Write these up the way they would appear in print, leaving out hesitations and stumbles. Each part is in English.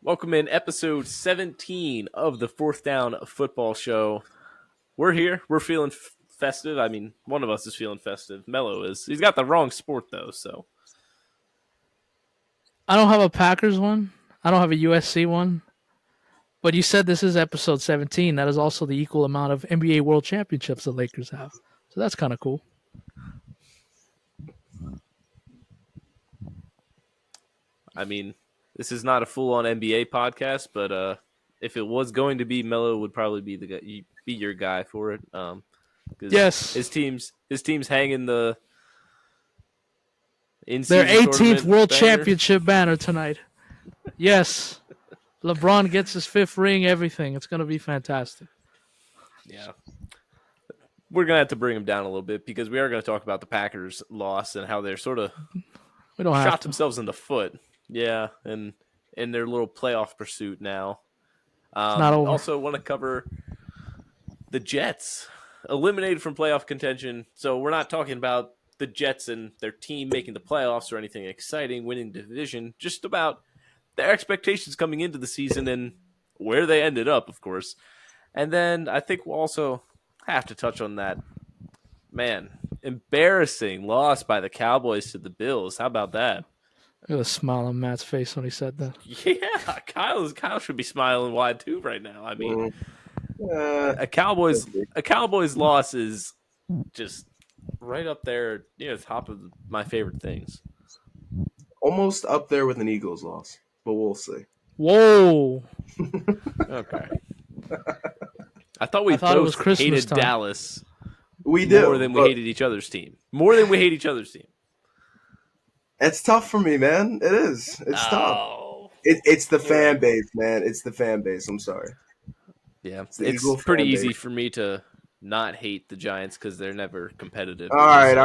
Welcome in episode 17 of the Fourth Down Football Show. We're here. We're feeling festive. I mean, one of us is feeling festive. Mello is. He's got the wrong sport, though, so. I don't have a Packers one. I don't have a USC one. But you said this is episode 17. That is also the equal amount of NBA World Championships the Lakers have. So that's kind of cool. I mean, this is not a full-on NBA podcast, but if it was going to be, Mello would probably be the guy, be your guy for it. Yes. His team's hanging their 18th World banner. Championship banner tonight. Yes. LeBron gets his 5th ring, everything. It's going to be fantastic. Yeah. We're going to have to bring him down a little bit because we are going to talk about the Packers' loss and how they're sort of shot themselves in the foot. Yeah, and in their little playoff pursuit now. Not over. Also want to cover the Jets, eliminated from playoff contention. So we're not talking about the Jets and their team making the playoffs or anything exciting, winning the division. Just about their expectations coming into the season and where they ended up, of course. And then I think we'll also have to touch on that, embarrassing loss by the Cowboys to the Bills. How about that? Look at the smile on Matt's face when he said that. Yeah, Kyle should be smiling wide too right now. I mean, a Cowboys loss is just right up there, top of my favorite things. Almost up there with an Eagles loss, but we'll see. Whoa. Okay. I thought we both hated time. Dallas. We do more than we hated each other's team. More than we hate each other's team. It's tough for me, man. It is. It's tough. It's the fan base, man. It's the fan base. I'm sorry. Yeah, it's pretty easy for me to not hate the Giants because they're never competitive. All right.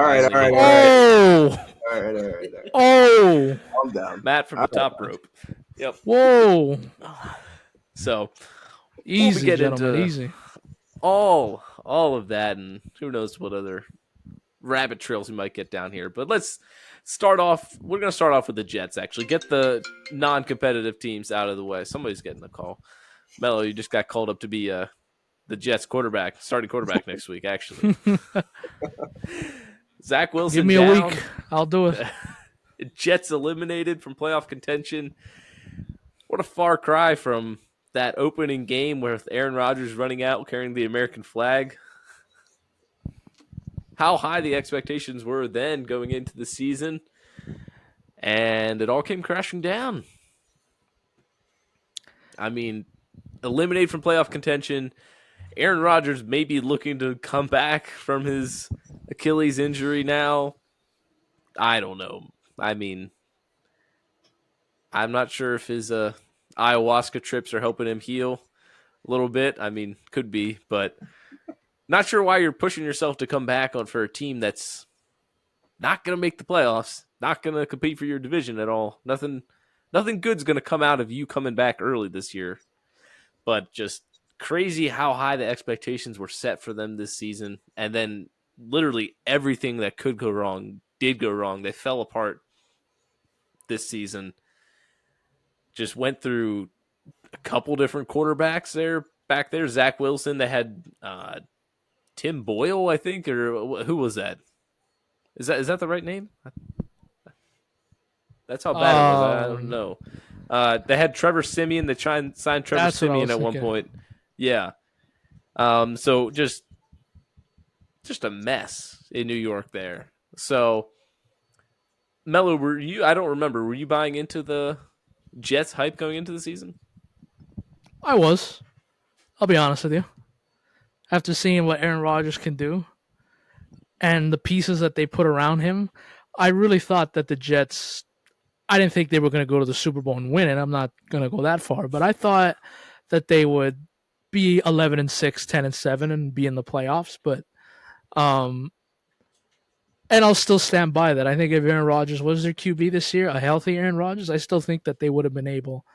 Oh. Calm down. Matt from the top rope. Yep. Whoa. So easy, get gentlemen. Easy. All of that, and who knows what other rabbit trails we might get down here. But let's start off. We're going to start off with the Jets, actually. Get the non-competitive teams out of the way. Somebody's getting a call. Mello, you just got called up to be the Jets starting quarterback next week, actually. Zach Wilson give me down. A week. I'll do it. Jets eliminated from playoff contention. What a far cry from that opening game with Aaron Rodgers running out carrying the American flag. How high the expectations were then going into the season, and it all came crashing down. I mean, eliminated from playoff contention. Aaron Rodgers may be looking to come back from his Achilles injury now. I don't know. I mean, I'm not sure if his ayahuasca trips are helping him heal a little bit. I mean, could be, but not sure why you're pushing yourself to come back for a team that's not going to make the playoffs, not going to compete for your division at all. Nothing good's going to come out of you coming back early this year. But just crazy how high the expectations were set for them this season. And then literally everything that could go wrong did go wrong. They fell apart this season. Just went through a couple different quarterbacks back there. Zach Wilson, they had Tim Boyle, I think, or who was that? Is that the right name? That's how bad it was. I don't know. They had Trevor Siemian. They signed Trevor Siemian at one point. Yeah. So just a mess in New York there. So, Mello, I don't remember. Were you buying into the Jets hype going into the season? I was. I'll be honest with you. After seeing what Aaron Rodgers can do and the pieces that they put around him, I really thought that the Jets, I didn't think they were going to go to the Super Bowl and win it. I'm not going to go that far, but I thought that they would be 11-6, 10-7 and be in the playoffs. But, and I'll still stand by that. I think if Aaron Rodgers was their QB this year, a healthy Aaron Rodgers, I still think that they would have been able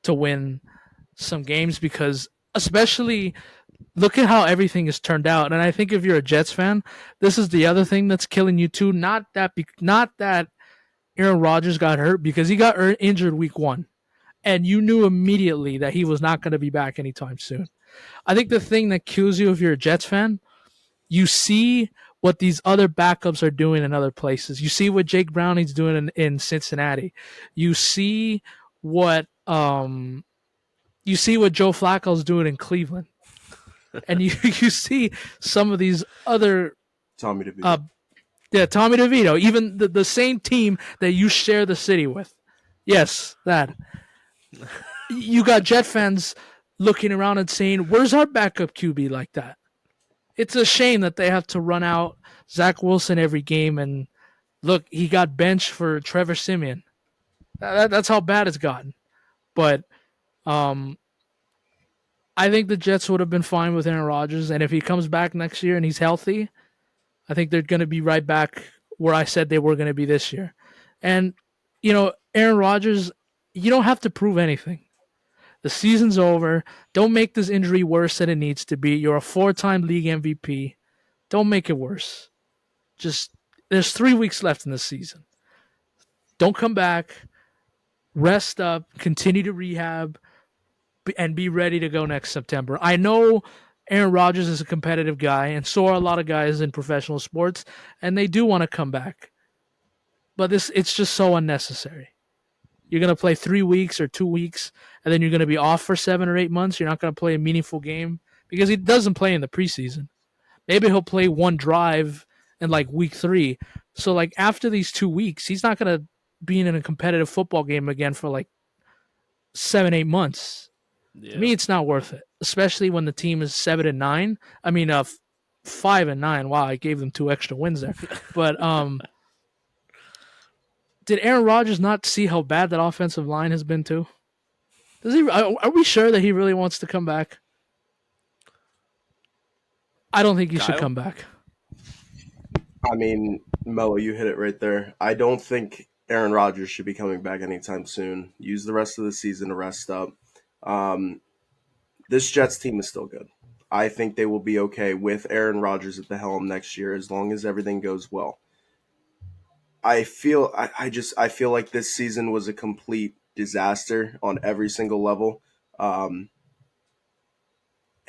to win some games because especially look at how everything has turned out. And I think if you're a Jets fan, this is the other thing that's killing you too. Not that Aaron Rodgers got hurt because he got injured week 1. and you knew immediately that he was not going to be back anytime soon. I think the thing that kills you if you're a Jets fan, you see what these other backups are doing in other places. You see what Jake Browning's doing in Cincinnati. You see what you see what Joe Flacco's doing in Cleveland. And you see some of these other Tommy DeVito. Tommy DeVito, even the same team that you share the city with. Yes, that. You got Jet fans looking around and saying, "Where's our backup QB like that?" It's a shame that they have to run out Zach Wilson every game. And look, he got benched for Trevor Siemian. That's how bad it's gotten. But um, I think the Jets would have been fine with Aaron Rodgers. And if he comes back next year and he's healthy, I think they're going to be right back where I said they were going to be this year. And, Aaron Rodgers, you don't have to prove anything. The season's over. Don't make this injury worse than it needs to be. You're a 4-time league MVP. Don't make it worse. Just, there's 3 weeks left in the season. Don't come back. Rest up. Continue to rehab. And be ready to go next September. I know Aaron Rodgers is a competitive guy, and so are a lot of guys in professional sports, and they do want to come back. But it's just so unnecessary. You're going to play 3 weeks or 2 weeks, and then you're going to be off for 7 or 8 months. You're not going to play a meaningful game because he doesn't play in the preseason. Maybe he'll play one drive in like week 3. So like after these 2 weeks, he's not going to be in a competitive football game again for like 7-8 months. Yeah. To me, it's not worth it, especially when the team is 7-9. I mean, 5-9. Wow, I gave them 2 extra wins there. But did Aaron Rodgers not see how bad that offensive line has been too? Does he? Are we sure that he really wants to come back? I don't think he should come back. I mean, Mello, you hit it right there. I don't think Aaron Rodgers should be coming back anytime soon. Use the rest of the season to rest up. This Jets team is still good. I think they will be okay with Aaron Rodgers at the helm next year as long as everything goes well. I feel like this season was a complete disaster on every single level, and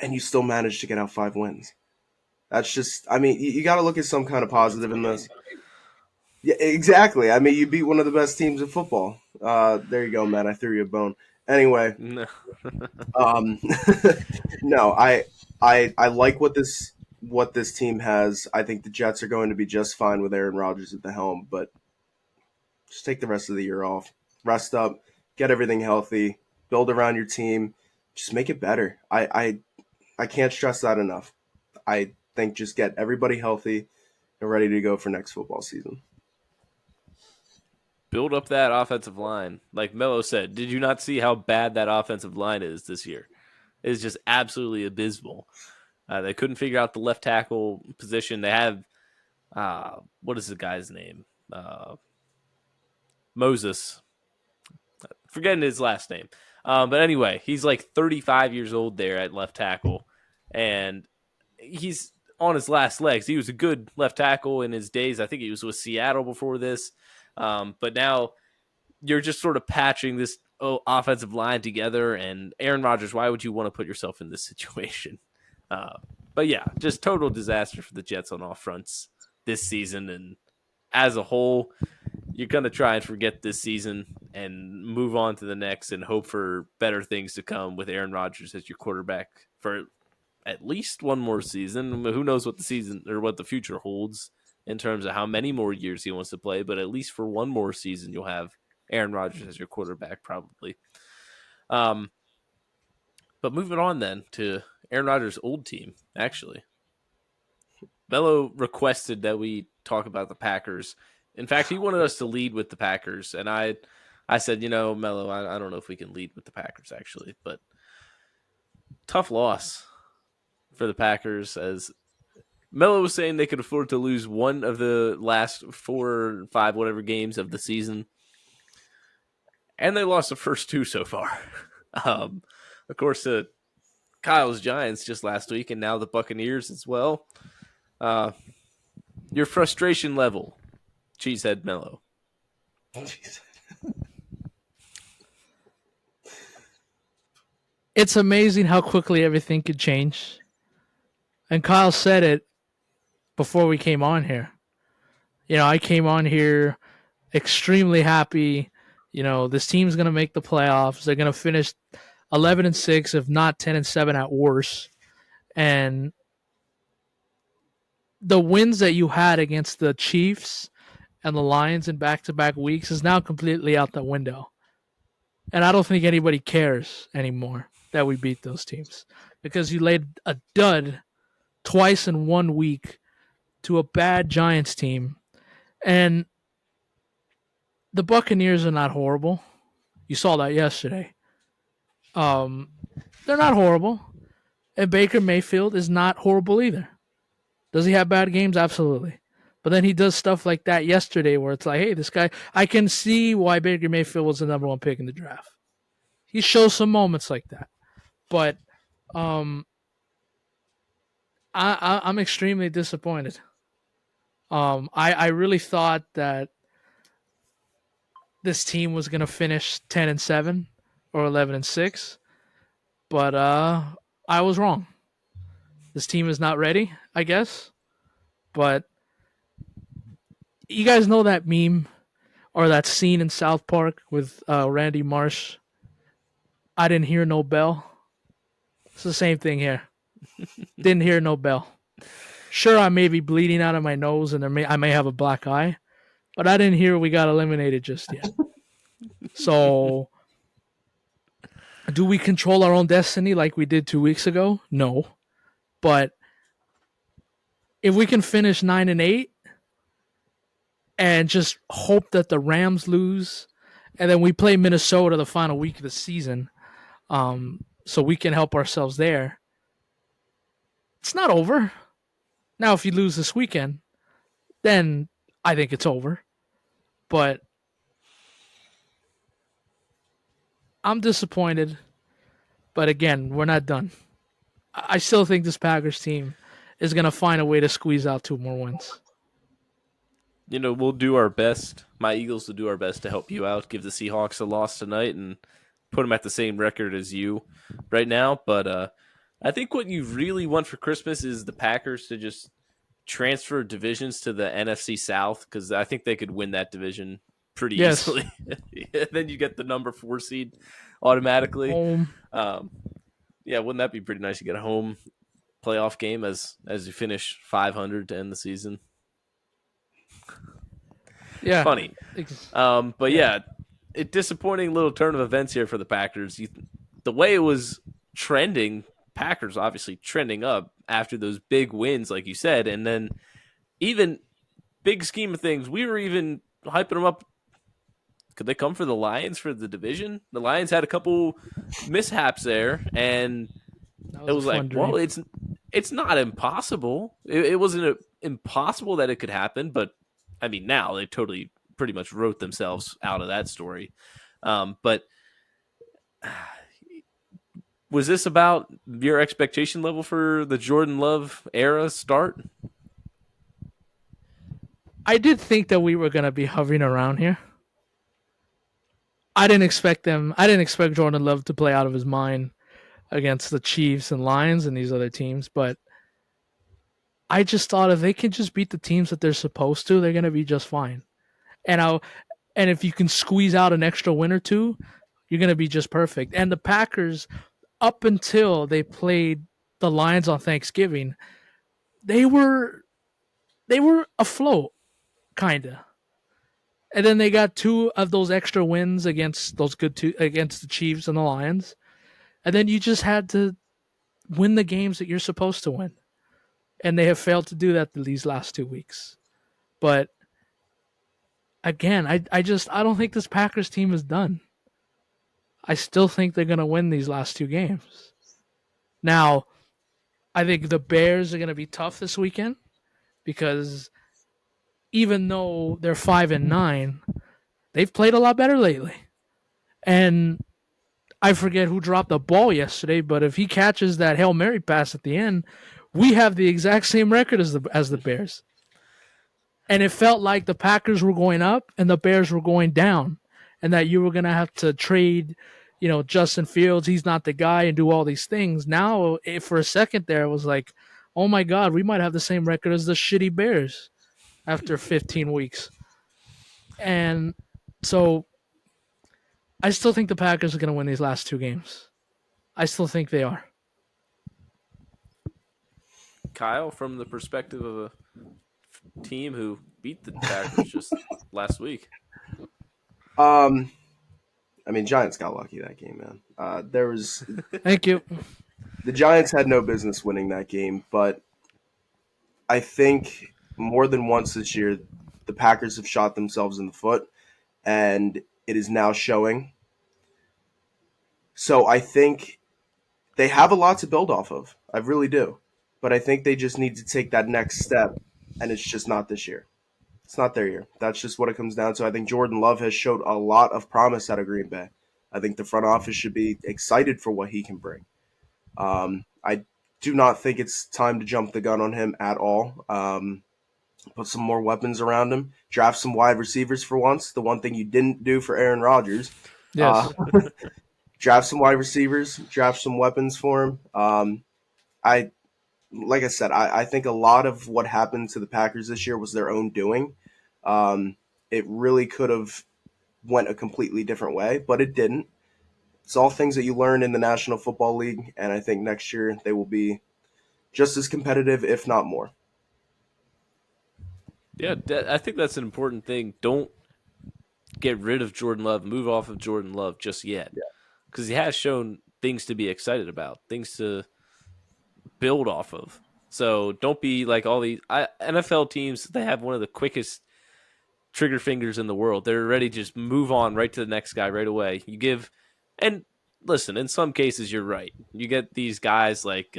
you still managed to get out 5 wins. That's just, I mean, you got to look at some kind of positive in this. Yeah, exactly. I mean, you beat one of the best teams in football. There you go, man. I threw you a bone. Anyway, no, no, I like what this team has. I think the Jets are going to be just fine with Aaron Rodgers at the helm, but just take the rest of the year off, rest up, get everything healthy, build around your team, just make it better. I can't stress that enough. I think just get everybody healthy and ready to go for next football season. Build up that offensive line. Like Melo said, did you not see how bad that offensive line is this year? It is just absolutely abysmal. They couldn't figure out the left tackle position. They have, what is the guy's name? Moses. Forgetting his last name. But anyway, he's like 35 years old there at left tackle. And he's on his last legs. He was a good left tackle in his days. I think he was with Seattle before this. But now you're just sort of patching this offensive line together. And Aaron Rodgers, why would you want to put yourself in this situation? But yeah, just total disaster for the Jets on all fronts this season. And as a whole, you're going to try and forget this season and move on to the next and hope for better things to come with Aaron Rodgers as your quarterback for at least one more season. Who knows what the season or what the future holds in terms of how many more years he wants to play, but at least for one more season, you'll have Aaron Rodgers as your quarterback probably. But moving on then to Aaron Rodgers' old team, actually. Bello requested that we talk about the Packers. In fact, he wanted us to lead with the Packers, and I said, Mello, I don't know if we can lead with the Packers, actually, but tough loss for the Packers, as Mello was saying they could afford to lose one of the last 4 or 5 whatever games of the season, and they lost the first 2 so far. Of course, Kyle's Giants just last week, and now the Buccaneers as well. Your frustration level, Cheesehead Mello. It's amazing how quickly everything could change. And Kyle said it before we came on here. I came on here extremely happy. This team's going to make the playoffs. They're going to finish 11-6, if not 10-7 at worst. And the wins that you had against the Chiefs and the Lions in back-to-back weeks is now completely out the window. And I don't think anybody cares anymore that we beat those teams because you laid a dud twice in 1 week to a bad Giants team. And the Buccaneers are not horrible. You saw that yesterday. They're not horrible. And Baker Mayfield is not horrible either. Does he have bad games? Absolutely. But then he does stuff like that yesterday where it's like, hey, this guy, I can see why Baker Mayfield was the number one pick in the draft. He shows some moments like that. But I'm extremely disappointed. I really thought that this team was going to finish 10-7 or 11-6, but I was wrong. This team is not ready, I guess. But you guys know that meme or that scene in South Park with Randy Marsh? I didn't hear no bell. It's the same thing here. Didn't hear no bell. Sure, I may be bleeding out of my nose and I may have a black eye, but I didn't hear we got eliminated just yet. So, do we control our own destiny like we did 2 weeks ago? No. But if we can finish 9-8 and just hope that the Rams lose, and then we play Minnesota the final week of the season, so we can help ourselves there. It's not over. Now, if you lose this weekend, then I think it's over. But I'm disappointed. But again, we're not done. I still think this Packers team is going to find a way to squeeze out 2 more wins. We'll do our best. My Eagles will do our best to help you out, give the Seahawks a loss tonight, and put them at the same record as you right now. But I think what you really want for Christmas is the Packers to just transfer divisions to the NFC South, because I think they could win that division pretty easily. Then you get the number 4 seed automatically. Yeah, wouldn't that be pretty nice to get a home playoff game as you finish 500 to end the season? Yeah, funny. But yeah, a disappointing little turn of events here for the Packers. The way it was trending, Packers obviously trending up after those big wins, like you said, and then even big scheme of things, we were even hyping them up. Could they come for the Lions for the division? The Lions had a couple mishaps there, and it was like, well, it's not impossible. It wasn't impossible that it could happen, but I mean, now they totally pretty much wrote themselves out of that story. But was this about your expectation level for the Jordan Love era start? I did think that we were going to be hovering around here. I didn't expect Jordan Love to play out of his mind against the Chiefs and Lions and these other teams, but I just thought if they can just beat the teams that they're supposed to, they're going to be just fine. And if you can squeeze out an extra win or two, you're going to be just perfect. And the Packers, up until they played the Lions on Thanksgiving, they were afloat, kind of. And then they got 2 of those extra wins against against the Chiefs and the Lions. And then you just had to win the games that you're supposed to win. And they have failed to do that these last 2 weeks. But again, I don't think this Packers team is done. I still think they're going to win these last 2 games. Now, I think the Bears are going to be tough this weekend because even though they're 5-9, they've played a lot better lately. And I forget who dropped the ball yesterday, but if he catches that Hail Mary pass at the end, we have the exact same record as the Bears. And it felt like the Packers were going up and the Bears were going down, and that you were going to have to trade Justin Fields, he's not the guy, and do all these things. Now, for a second there, it was like, oh my God, we might have the same record as the shitty Bears after 15 weeks. And so I still think the Packers are going to win these last two games. I still think they are. Kyle, from the perspective of a team who beat the Packers just last week. Um, I mean, Giants got lucky that game, man. There was Thank you. the Giants had no business winning that game, but I think more than once this year, the Packers have shot themselves in the foot, and it is now showing. So I think they have a lot to build off of. I really do. But I think they just need to take that next step, and it's just not this year. It's not their year. That's just what it comes down to. I think Jordan Love has showed a lot of promise out of Green Bay. I think the front office should be excited for what he can bring. I do not think it's time to jump the gun on him at all. Put some more weapons around him. Draft some wide receivers for once. The one thing you didn't do for Aaron Rodgers. Yes. Draft some wide receivers. Draft some weapons for him. I like I said, I think a lot of what happened to the Packers this year was their own doing. It really could have went a completely different way, but it didn't. It's all things that you learn in the National Football League, and I think next year they will be just as competitive, if not more. Yeah, I think that's an important thing. Don't get rid of Jordan Love, move off of Jordan Love just yet. Because he has shown things to be excited about, things to build off of. So don't be like all these NFL teams. They have one of the quickest trigger fingers in the world. They're ready to just move on right to the next guy right away. You give, and listen, in some cases you're right. You get these guys like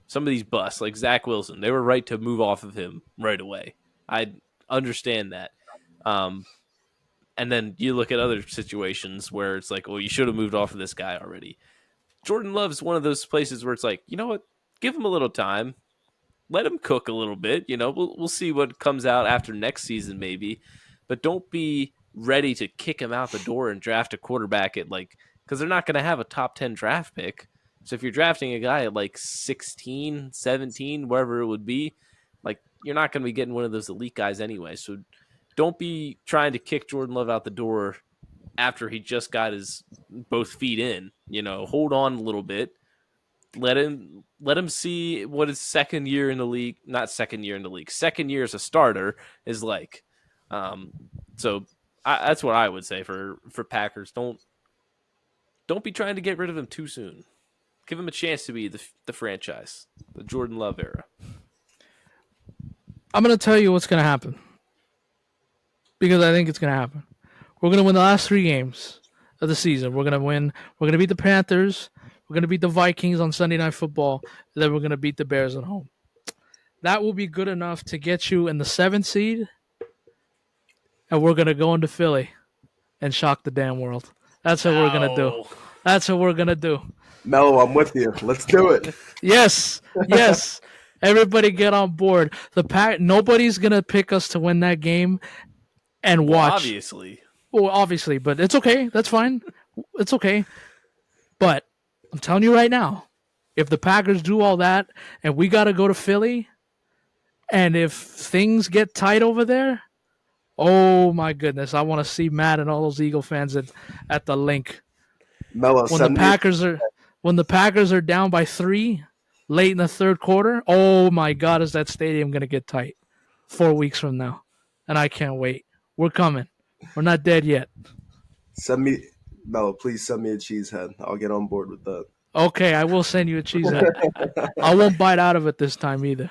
some of these busts, like Zach Wilson. They were right to move off of him right away. I understand that. And then you look at other situations where it's like, well, you should have moved off of this guy already. Jordan Love's one of those places where it's like, you know what? Give him a little time. Let him cook a little bit. We'll see what comes out after next season, maybe. But don't be ready to kick him out the door and draft a quarterback at because they're not going to have a top 10 draft pick. So if you're drafting a guy at 16, 17, wherever it would be, you're not going to be getting one of those elite guys anyway. So don't be trying to kick Jordan Love out the door after he just got his both feet in. Hold on a little bit. Let him see what his second year in the league, not second year in the league, second year as a starter is like. So that's what I would say for Packers. Don't be trying to get rid of him too soon. Give him a chance to be the franchise, the Jordan Love era. I'm going to tell you what's going to happen. Because I think it's going to happen. We're going to win the last 3 games of the season. We're going to win. We're going to beat the Panthers. We're going to beat the Vikings on Sunday Night Football. And then we're going to beat the Bears at home. That will be good enough to get you in the 7th seed. And we're going to go into Philly and shock the damn world. That's what we're going to do. That's what we're going to do. Mello, I'm with you. Let's do it. Yes. Yes. Everybody get on board. Nobody's going to pick us to win that game and watch. Well, obviously, but it's okay. That's fine. It's okay. But I'm telling you right now, if the Packers do all that and we got to go to Philly, and if things get tight over there, oh my goodness, I want to see Matt and all those Eagle fans at the link. Mello, when the Packers are down by 3 late in the third quarter, oh my God, is that stadium going to get tight 4 weeks from now? And I can't wait. We're coming. We're not dead yet. Mello, please send me a cheese head. I'll get on board with that. Okay, I will send you a cheese head. I won't bite out of it this time either.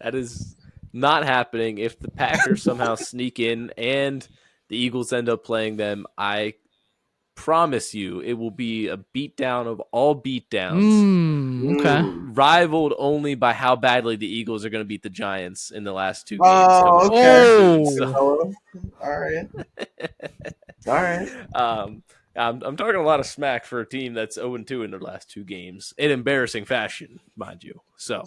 That is not happening. If the Packers somehow sneak in and the Eagles end up playing them, I promise you it will be a beatdown of all beatdowns. Okay. Rivaled only by how badly the Eagles are going to beat the Giants in the last 2 games. Oh, okay. So. All right. All right. I'm talking a lot of smack for a team that's 0-2 in their last 2 games in embarrassing fashion, mind you. So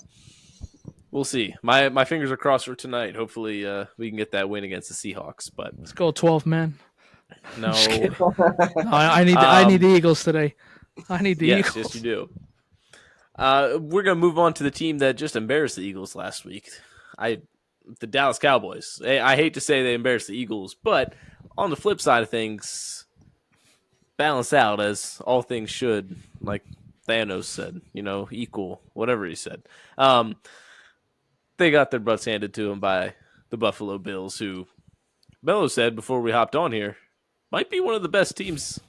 we'll see. My fingers are crossed for tonight. Hopefully we can get that win against the Seahawks. But let's go 12, man. I'm just No. kidding. No, I need the Eagles today. I need the Yes, you Eagles. do. We're gonna move on to the team that just embarrassed the Eagles last week. I, the Dallas Cowboys. I hate to say they embarrassed the Eagles, but on the flip side of things, balance out as all things should. Like Thanos said, equal, whatever he said. Um, they got their butts handed to them by the Buffalo Bills, who Mello said before we hopped on here might be one of the best teams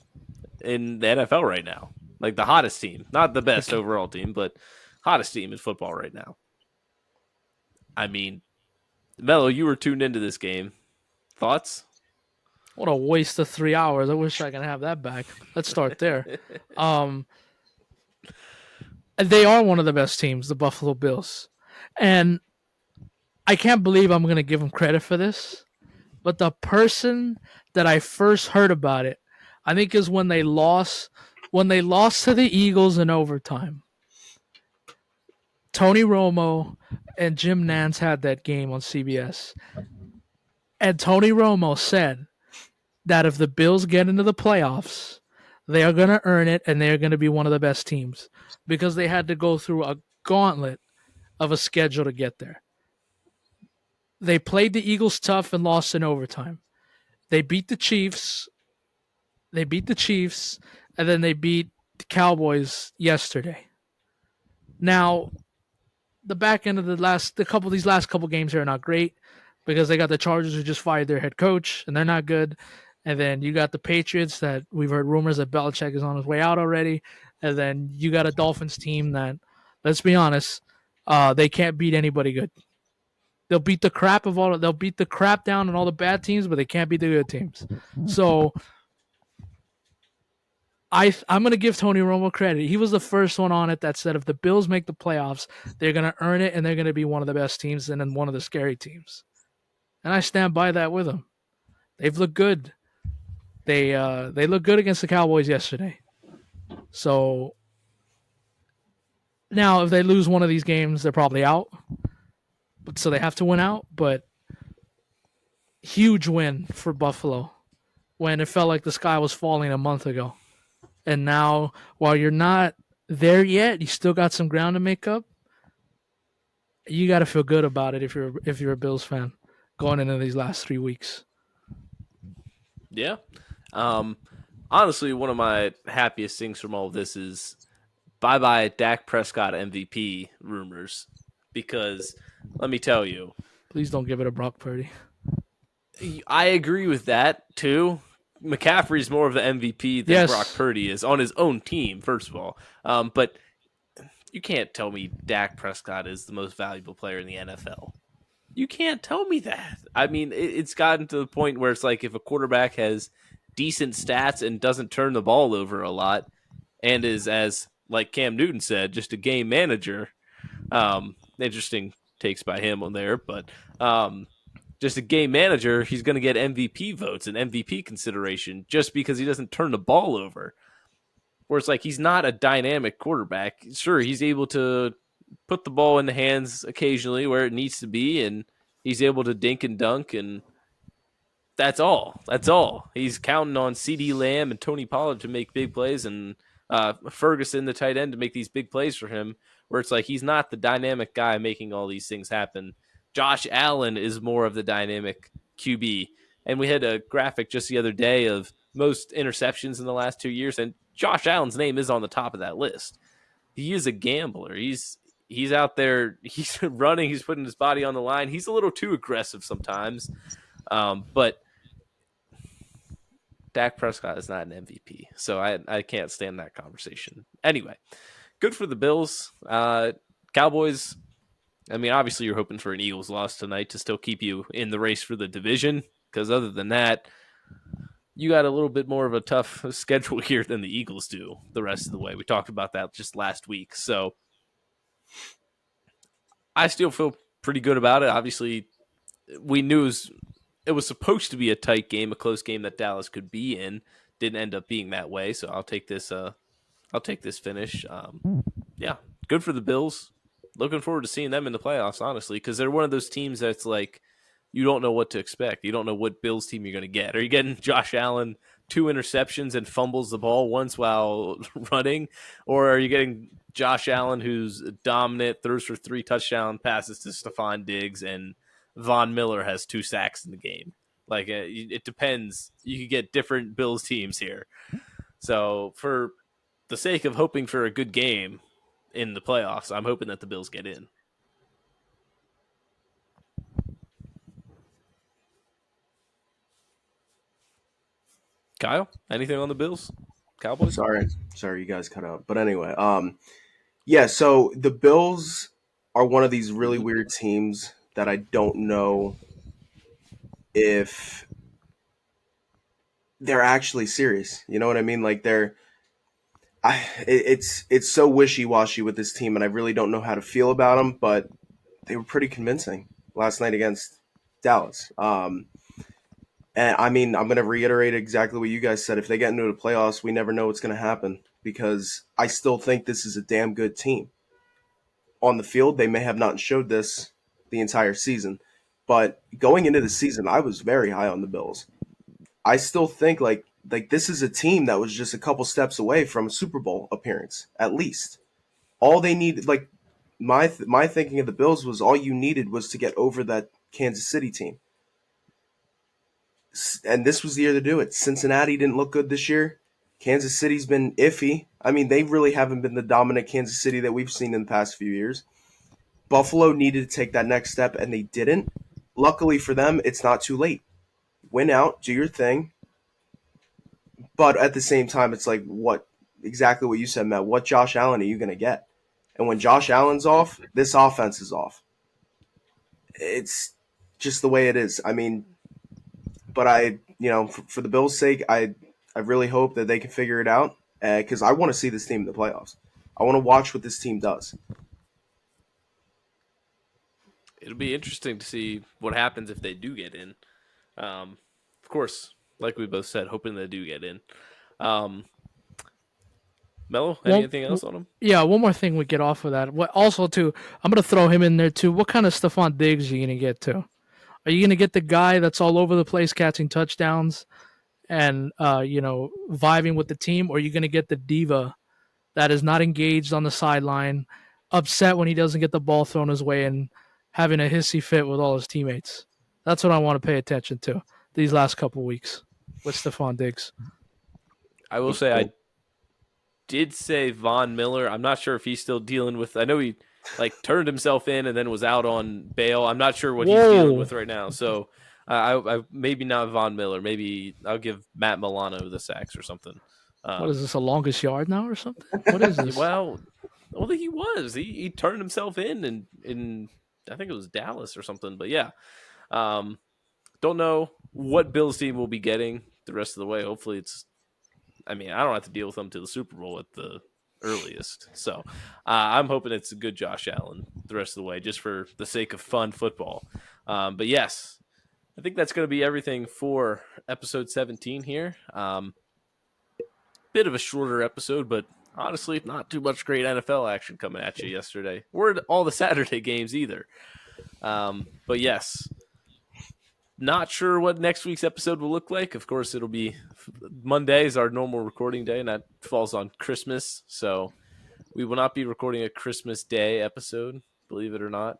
in the NFL right now. Like the hottest team. Not the best overall team, but hottest team in football right now. I mean, Mello, you were tuned into this game. Thoughts? What a waste of 3 hours. I wish I could have that back. Let's start there. Um, they are one of the best teams, the Buffalo Bills, and I can't believe I'm going to give them credit for this. But the person that I first heard about it, I think, is when they lost to the Eagles in overtime. Tony Romo and Jim Nance had that game on CBS. And Tony Romo said that if the Bills get into the playoffs, they are going to earn it and they are going to be one of the best teams because they had to go through a gauntlet of a schedule to get there. They played the Eagles tough and lost in overtime. They beat the Chiefs. And then they beat the Cowboys yesterday. Now, the back end of these last couple games here are not great because they got the Chargers who just fired their head coach and they're not good. And then you got the Patriots that we've heard rumors that Belichick is on his way out already. And then you got a Dolphins team that, let's be honest, they can't beat anybody good. They'll beat the crap down on all the bad teams, but they can't beat the good teams. So I'm going to give Tony Romo credit. He was the first one on it that said if the Bills make the playoffs, they're going to earn it and they're going to be one of the best teams and then one of the scary teams. And I stand by that with them. They've looked good. They looked good against the Cowboys yesterday. So now if they lose one of these games, they're probably out. But so they have to win out, but huge win for Buffalo when it felt like the sky was falling a month ago. And now, while you're not there yet, you still got some ground to make up. You got to feel good about it if you're a Bills fan going into these last 3 weeks. Yeah. Honestly, one of my happiest things from all of this is bye-bye Dak Prescott MVP rumors. Because, let me tell you. Please don't give it a Brock Purdy. I agree with that, too. McCaffrey's more of the MVP than Brock Purdy is on his own team, first of all. But you can't tell me Dak Prescott is the most valuable player in the NFL. You can't tell me that. I mean, it's gotten to the point where it's like if a quarterback has decent stats and doesn't turn the ball over a lot and is, as like Cam Newton said, just a game manager. Interesting takes by him on there, but just a game manager, he's going to get MVP votes and MVP consideration just because he doesn't turn the ball over. Where it's like he's not a dynamic quarterback. Sure, he's able to put the ball in the hands occasionally where it needs to be, and he's able to dink and dunk, and that's all. That's all. He's counting on CeeDee Lamb and Tony Pollard to make big plays, and Ferguson, the tight end, to make these big plays for him, where it's like he's not the dynamic guy making all these things happen. Josh Allen is more of the dynamic QB. And we had a graphic just the other day of most interceptions in the last 2 years, and Josh Allen's name is on the top of that list. He is a gambler. He's out there. He's running. He's putting his body on the line. He's a little too aggressive sometimes. But Dak Prescott is not an MVP, so I can't stand that conversation. Anyway, good for the Bills. Cowboys, I mean, obviously you're hoping for an Eagles loss tonight to still keep you in the race for the division, because other than that, you got a little bit more of a tough schedule here than the Eagles do the rest of the way. We talked about that just last week. So I still feel pretty good about it. Obviously, we knew it was supposed to be a tight game, a close game that Dallas could be in. Didn't end up being that way. So I'll take this finish. Yeah, good for the Bills. Looking forward to seeing them in the playoffs, honestly, because they're one of those teams that's like you don't know what to expect. You don't know what Bills team you're going to get. Are you getting Josh Allen 2 interceptions and fumbles the ball once while running, or are you getting Josh Allen who's dominant, throws for 3 touchdown passes to Stephon Diggs, and Von Miller has 2 sacks in the game? Like it depends. You could get different Bills teams here. So for the sake of hoping for a good game in the playoffs, I'm hoping that the Bills get in. Kyle, anything on the Bills? Cowboys? Sorry, you guys cut out. But anyway, yeah. So the Bills are one of these really weird teams that I don't know if they're actually serious. You know what I mean? Like it's so wishy washy with this team, and I really don't know how to feel about them. But they were pretty convincing last night against Dallas. And I mean, I'm going to reiterate exactly what you guys said. If they get into the playoffs, we never know what's going to happen because I still think this is a damn good team. On the field, they may have not showed this the entire season, but going into the season, I was very high on the Bills. I still think like this is a team that was just a couple steps away from a Super Bowl appearance, at least. All they needed, like my thinking of the Bills was all you needed was to get over that Kansas City team. And this was the year to do it. Cincinnati didn't look good this year. Kansas City's been iffy. I mean, they really haven't been the dominant Kansas City that we've seen in the past few years. Buffalo needed to take that next step, and they didn't. Luckily for them, it's not too late. Win out, do your thing. But at the same time, it's like exactly what you said, Matt. What Josh Allen are you going to get? And when Josh Allen's off, this offense is off. It's just the way it is. I mean, but for the Bills' sake, I really hope that they can figure it out because I want to see this team in the playoffs. I want to watch what this team does. It'll be interesting to see what happens if they do get in. Of course, like we both said, hoping they do get in. Mello, anything else on them? Yeah, one more thing we get off of that. What also too, I'm gonna throw him in there too. What kind of Stephon Diggs are you gonna get to? Are you gonna get the guy that's all over the place catching touchdowns and vibing with the team, or are you gonna get the diva that is not engaged on the sideline, upset when he doesn't get the ball thrown his way, and having a hissy fit with all his teammates? That's what I want to pay attention to these last couple weeks with Stephon Diggs. I will say I did say Von Miller. I'm not sure if he's still dealing with. I know he turned himself in and then was out on bail. I'm not sure what he's dealing with right now. So I maybe not Von Miller. Maybe I'll give Matt Milano the sacks or something. What is this, a longest yard now or something? What is this? Well, he was. He turned himself in I think it was Dallas or something. But yeah, don't know what Bills team will be getting the rest of the way. Hopefully it's. I mean, I don't have to deal with them to the Super Bowl at the earliest. So I'm hoping it's a good Josh Allen the rest of the way, just for the sake of fun football. But yes, I think that's going to be everything for episode 17 here. Bit of a shorter episode, but honestly, not too much great NFL action coming at you yesterday. Or all the Saturday games either. But yes, not sure what next week's episode will look like. Of course, it'll be Monday is our normal recording day, and that falls on Christmas. So we will not be recording a Christmas Day episode, believe it or not.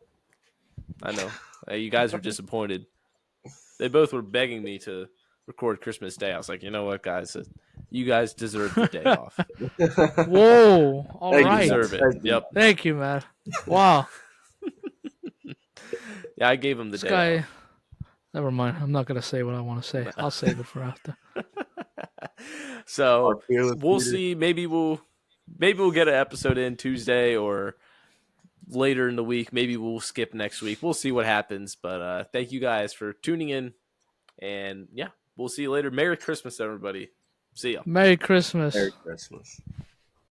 I know. You guys are disappointed. They both were begging me to record Christmas Day. I was like, you know what, guys? You guys deserve the day off. Whoa. All right. You deserve it. Yep. Thank you, man. Wow. Yeah, I gave him the This day guy. off. Never mind. I'm not going to say what I want to say. I'll save it for after. So we'll see. Maybe we'll get an episode in Tuesday or later in the week. Maybe we'll skip next week. We'll see what happens. But thank you guys for tuning in. And yeah, we'll see you later. Merry Christmas, everybody. See ya. Merry Christmas. Merry Christmas.